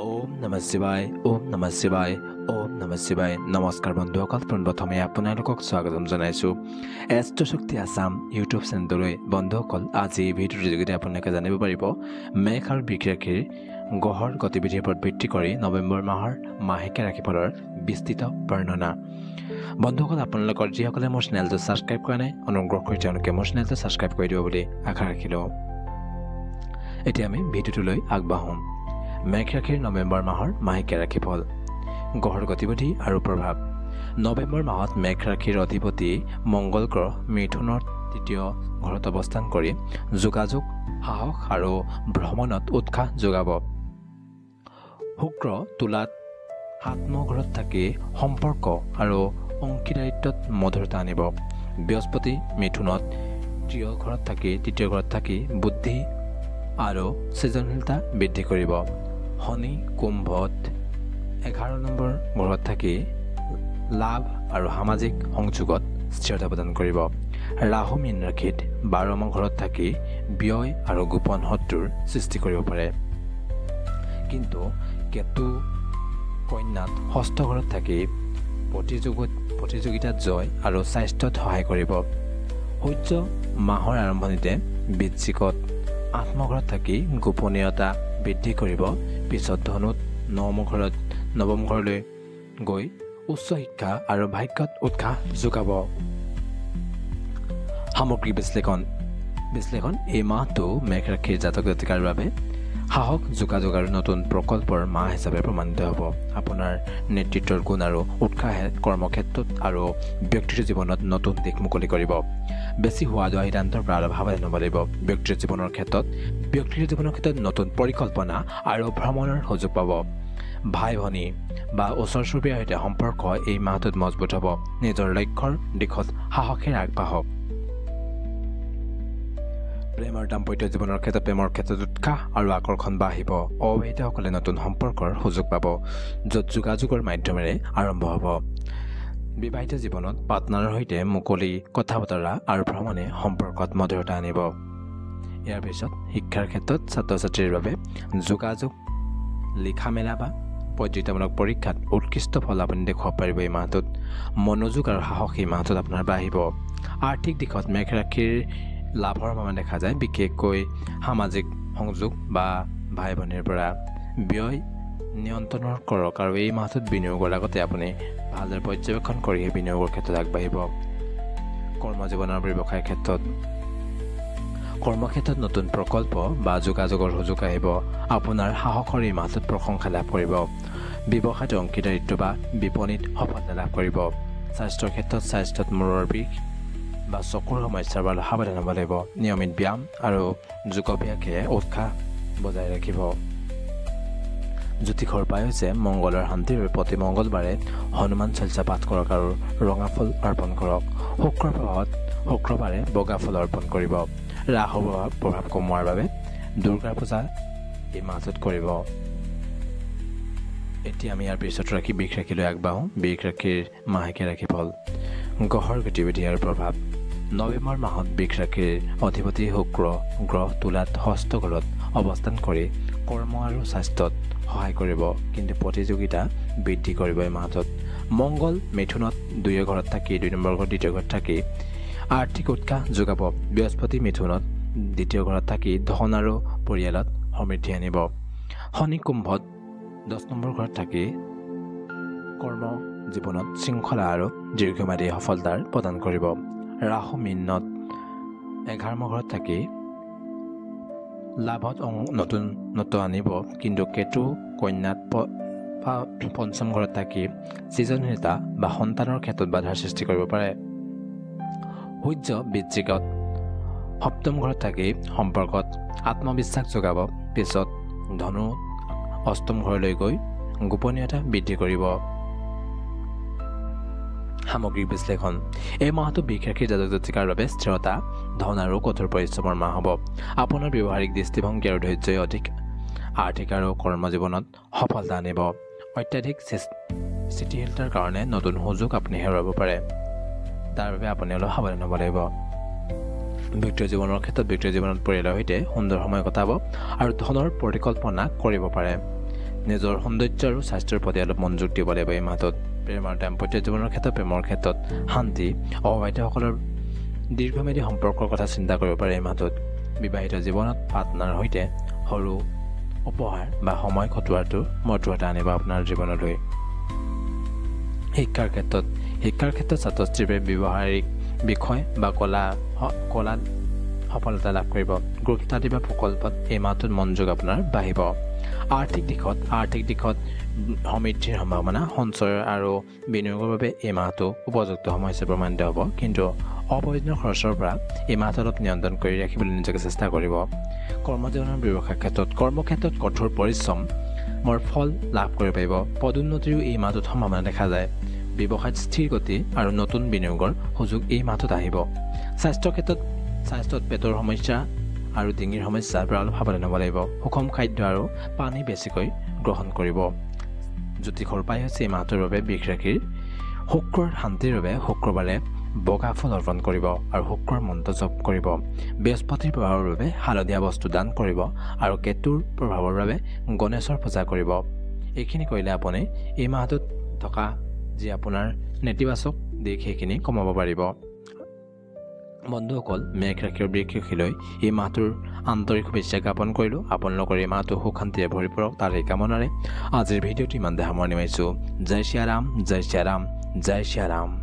ওম নমঃ শিৱায় ওম নমঃ শিৱায় ওম নমঃ শিৱায় নমস্কাৰ বন্ধুসকল পোনপ্ৰথমে আপোনালোকক স্বাগতম জনাইছোঁ এষ্ট্ৰশক্তি আছাম ইউটিউব চেনেললৈ বন্ধুসকল আজি এই ভিডিঅ'ৰ যোগেদি আপোনালোকে জানিব পাৰিব মেঘ আৰু বৃষ ৰাশিৰ গ্ৰহৰ গতিবিধিৰ ওপৰত ভিত্তি কৰি নৱেম্বৰ মাহৰ মাহেকীয়া ৰাশিফলৰ বিস্তৃত বৰ্ণনা বন্ধুসকল আপোনালোকৰ যিসকলে মোৰ চেনেলটো ছাবস্ক্ৰাইব কৰা নাই অনুগ্ৰহ কৰি তেওঁলোকে মোৰ চেনেলটো ছাবস্ক্ৰাইব কৰি দিব বুলি আশা ৰাখিলোঁ এতিয়া আমি ভিডিঅ'টোলৈ আগবাঢ়োঁ মেঘ ৰাশিৰ নৱেম্বৰ মাহৰ মাহেকীয়া ৰাশিফল গ্ৰহৰ গতিবিধি আৰু প্ৰভাৱ নৱেম্বৰ মাহত মেঘ ৰাশিৰ অধিপতি মংগল গ্ৰহ মিথুনৰ তৃতীয় ঘৰত অৱস্থান কৰি যোগাযোগ সাহস আৰু ভ্ৰমণত উৎসাহ যোগাব শুক্ৰ তুলাত ৭ ঘৰত থাকি সম্পৰ্ক আৰু অংশীদাৰিত্বত মধুৰতা আনিব বৃহস্পতি মিথুনত তৃতীয় ঘৰত থাকি বুদ্ধি আৰু সৃজনশীলতা বৃদ্ধি কৰিব শনি কুম্ভত 11 নম্বৰ ঘৰত থাকি লাভ আৰু সামাজিক সংযোগত স্থিৰতা প্ৰদান কৰিব ৰাহু মীন ৰাশিত 12 ঘৰত থাকি ব্যয় আৰু গোপন শত্ৰুৰ সৃষ্টি কৰিব পাৰে কিন্তু কেতু কন্যাত 6 ঘৰত থাকি প্ৰতিযোগিতাত জয় আৰু স্বাস্থ্যত সহায় কৰিব সূৰ্য মাহৰ আৰম্ভণিতে বৃশ্চিকত 8 ঘৰত থাকি গোপনীয়তা বৃদ্ধি কৰিব পিছত ধনুত 9 ঘৰলৈ গৈ উচ্চ শিক্ষা আৰু ভাগ্যত উৎসাহ যোগাব সামগ্ৰিক বিশ্লেষণ এই মাহটো মেঘ ৰাশিৰ জাতক জাতিকাৰ বাবে সাহস যোগাযোগ আৰু নতুন প্ৰকল্পৰ মাহ হিচাপে প্ৰমাণিত হ'ব আপোনাৰ নেতৃত্বৰ গুণ আৰু উৎসাহে কৰ্মক্ষেত্ৰত আৰু ব্যক্তিগত জীৱনত নতুন দিশ মুকলি কৰিব বেছি সোৱাদ সিদ্ধান্তৰ পৰা অলপ সাৱধান হ'ব লাগিব ব্যক্তিগত জীৱনৰ ক্ষেত্ৰত নতুন পৰিকল্পনা আৰু ভ্ৰমণৰ সুযোগ পাব ভাই ভনী বা ওচৰ চুবুৰীয়াৰ সৈতে সম্পৰ্ক এই মাহটোত মজবুত হ'ব নিজৰ লক্ষ্যৰ দিশত সাহসেৰে আগবাঢ়ক প্ৰেম আৰু দাম্পত্য জীৱনৰ ক্ষেত্ৰত উৎসাহ আৰু আকৰ্ষণ বাঢ়িব অবিবাহিতসকলে নতুন সম্পৰ্কৰ সুযোগ পাব য'ত যোগাযোগৰ মাধ্যমেৰে আৰম্ভ হ'ব বিবাহিত জীৱনত পাৰ্টনাৰৰ সৈতে মুকলি কথা বতৰা আৰু ভ্ৰমণে সম্পৰ্কত মধুৰতা আনিব ইয়াৰ পিছত শিক্ষাৰ ক্ষেত্ৰত ছাত্ৰ ছাত্ৰীৰ বাবে যোগাযোগ লিখা মেলা বা পৰ্য্যায়মূলক পৰীক্ষাত উৎকৃষ্ট ফল আপুনি দেখুৱাব পাৰিব এই মাহটোত মনোযোগ আৰু সাহস এই মাহটোত আপোনাৰ বাঢ়িব আৰ্থিক দিশত মেঘ ৰাশিৰ লাভৰ সম্ভাৱনা দেখা যায় বিশেষকৈ সামাজিক সংযোগ বা ভাই ভনীৰ পৰা ব্যয় নিয়ন্ত্ৰণ কৰক আৰু এই মাহটোত বিনিয়োগৰ আগতে আপুনি ভালদৰে পৰ্যবেক্ষণ কৰি সেই বিনিয়োগৰ ক্ষেত্ৰত আগবাঢ়িব কৰ্মজীৱনৰ ব্যৱসায়ৰ কৰ্মক্ষেত্ৰত নতুন প্ৰকল্প বা যোগাযোগৰ সুযোগ আহিব আপোনাৰ সাহসৰ এই মাহটোত প্ৰশংসা লাভ কৰিব ব্যৱসায়ত অংশীদাৰিত্ব বা বিপণীত সফলতা লাভ কৰিব স্বাস্থ্যৰ ক্ষেত্ৰত মূৰৰ বিষ বা চকুৰ সমস্যাৰ পৰা সাৱধান হ'ব লাগিব নিয়মিত ব্যায়াম আৰু যোগাভ্যাসে উৎসাহ বজাই ৰাখিব জ্যোতিষৰ উপায় হৈছে মংগলৰ শান্তিৰ বাবে প্ৰতি মংগলবাৰে হনুমান চালিচা পাঠ কৰক আৰু ৰঙা ফুল অৰ্পণ কৰক শুক্ৰৰ প্ৰভাৱত শুক্ৰবাৰে বগা ফুল অৰ্পণ কৰিব ৰাহুৰ প্ৰভাৱ কমোৱাৰ বাবে দুৰ্গা পূজা এই মাহটোত কৰিব এতিয়া আমি ইয়াৰ পিছত ৰাখি বৃষ ৰাশিলৈ আগবাঢ়োঁ বৃষ ৰাশিৰ মাহেকীয়া ৰাশিফল গ্ৰহৰ গতিবিধি আৰু প্ৰভাৱ নৱেম্বৰ মাহত বৃষ ৰাশিৰ অধিপতি শুক্ৰ গ্ৰহ তুলাত 6 ঘৰত অৱস্থান কৰি কৰ্ম আৰু স্বাস্থ্যত সহায় কৰিব কিন্তু প্ৰতিযোগিতা বৃদ্ধি কৰিব এই মাহটোত মংগল মিথুনত 2 ঘৰত থাকি 2 নম্বৰ ঘৰত 2য় ঘৰত থাকি আৰ্থিক উৎসাহ যোগাব বৃহস্পতি মিথুনত 2য় ঘৰত থাকি ধন আৰু পৰিয়ালত সমৃদ্ধি আনিব শনি কুম্ভত 10 নম্বৰ ঘৰত থাকি কৰ্ম জীৱনত শৃংখলা আৰু দীৰ্ঘম্যাদী সফলতাৰ প্ৰদান কৰিব ৰাহু মীনত 11 ঘৰত থাকি লাভত নতুনত্ব আনিব কিন্তু কেতু কন্যাত 5 ঘৰত থাকি সৃজনশীলতা বা সন্তানৰ ক্ষেত্ৰত বাধাৰ সৃষ্টি কৰিব পাৰে সূৰ্য বৃশ্চিকত 7 ঘৰত থাকি সম্পৰ্কত আত্মবিশ্বাস যোগাব পিছত ধনু 8 ঘৰলৈ গৈ গোপনীয়তা বৃদ্ধি কৰিব সামগ্ৰিক বিশ্লেষণ এই মাহটো বৃষ ৰাশিৰ জাতক জাতিকাৰ বাবে স্থিৰতা ধন আৰু কঠোৰ পৰিশ্ৰমৰ মাহ হ'ব আপোনাৰ ব্যৱহাৰিক দৃষ্টিভংগী আৰু ধৈৰ্যই অধিক আৰ্থিক আৰু কৰ্মজীৱনত সফলতা আনিব অত্যাধিক স্থিতিশীলতাৰ কাৰণে নতুন সুযোগ আপুনি হেৰুৱাব পাৰে তাৰ বাবে আপুনি অলপ সাৱধান হ'ব লাগিব ব্যক্তিগত জীৱনৰ ক্ষেত্ৰত ব্যক্তিগত জীৱনত পৰিয়ালৰ সৈতে সুন্দৰ সময় কটাব আৰু ধনৰ পৰিকল্পনা কৰিব পাৰে নিজৰ সৌন্দৰ্য আৰু স্বাস্থ্যৰ প্ৰতি অলপ মনোযোগ দিব লাগিব এই মাহটোত। প্ৰেম আৰু দাম্পত্য জীৱনৰ ক্ষেত্ৰত প্ৰেমৰ ক্ষেত্ৰত শান্তি, অবিবাহিতসকলৰ দীৰ্ঘম্যাদী সম্পৰ্কৰ কথা চিন্তা কৰিব পাৰে এই মাহটোত। বিবাহিত জীৱনত পাৰ্টনাৰ সৈতে সৰু উপহাৰ বা সময় কটোৱাটো মধুৰতা আনিব আপোনাৰ জীৱনলৈ। শিক্ষাৰ ক্ষেত্ৰত ছাত্ৰ-ছাত্ৰীৰ বাবে ব্যৱহাৰিক বিষয় বা কলাত সফলতা লাভ কৰিব। গ্ৰুপ ষ্টাডি বা প্ৰকল্পত এই মাহটোত মনোযোগ আপোনাৰ বাঢ়িব। আৰ্থিক দিশত সমৃদ্ধিৰ সম্ভাৱনা, সঞ্চয় আৰু বিনিয়োগৰ বাবে এই মাহটো উপযুক্ত সময় হিচাপে প্ৰমাণিত হ'ব। কিন্তু অপ্ৰয়োজনীয় খৰচৰ পৰা এই মাহটো অলপ নিয়ন্ত্ৰণ কৰি ৰাখিবলৈ নিজকে চেষ্টা কৰিব। কৰ্মজীৱনৰ ব্যৱসায়ৰ কৰ্মক্ষেত্ৰত কঠোৰ পৰিশ্ৰমৰ ফল লাভ কৰিব পাৰিব। পদোন্নতিৰো এই মাহটোত সম্ভাৱনা দেখা যায়। ব্যৱসায়ত স্থিৰ গতি আৰু নতুন বিনিয়োগৰ সুযোগ এই মাহটোত আহিব। স্বাস্থ্যত পেটৰ সমস্যা আৰু ডিঙিৰ সমস্যাৰ পৰা অলপ সাৱধান হ'ব লাগিব। সুষম খাদ্য আৰু পানী বেছিকৈ গ্ৰহণ কৰিব। জ্যোতিষৰ উপায় হৈছে এই মাহটোৰ বাবে বৃষ ৰাশিৰ শুক্ৰৰ শান্তিৰ বাবে শুক্ৰবাৰে বগা ফুল অৰ্পণ কৰিব আৰু শুক্ৰৰ মন্ত্ৰ জপ কৰিব। বৃহস্পতিৰ প্ৰভাৱৰ বাবে হালধীয়া বস্তু দান কৰিব আৰু কেতুৰ প্ৰভাৱৰ বাবে গণেশৰ পূজা কৰিব। এইখিনি কৰিলে আপুনি এই মাহটোত থকা যি আপোনাৰ নেতিবাচক দিশ সেইখিনি কমাব পাৰিব। বন্ধুসকল, মেঘ ৰাশি আৰু বৃষ ৰাশিলৈ এই মাহটোৰ আন্তৰিক শুভেচ্ছা জ্ঞাপন কৰিলোঁ। আপোনালোকৰ এই মাহটো সুখ শান্তিৰে ভৰি পৰক তাৰ এই কামনাৰে আজিৰ ভিডিঅ'টো ইমানতে সামৰণি মাৰিছোঁ। জয় শ্ৰী ৰাম, জয় শ্ৰী ৰাম, জয় শ্ৰী ৰাম।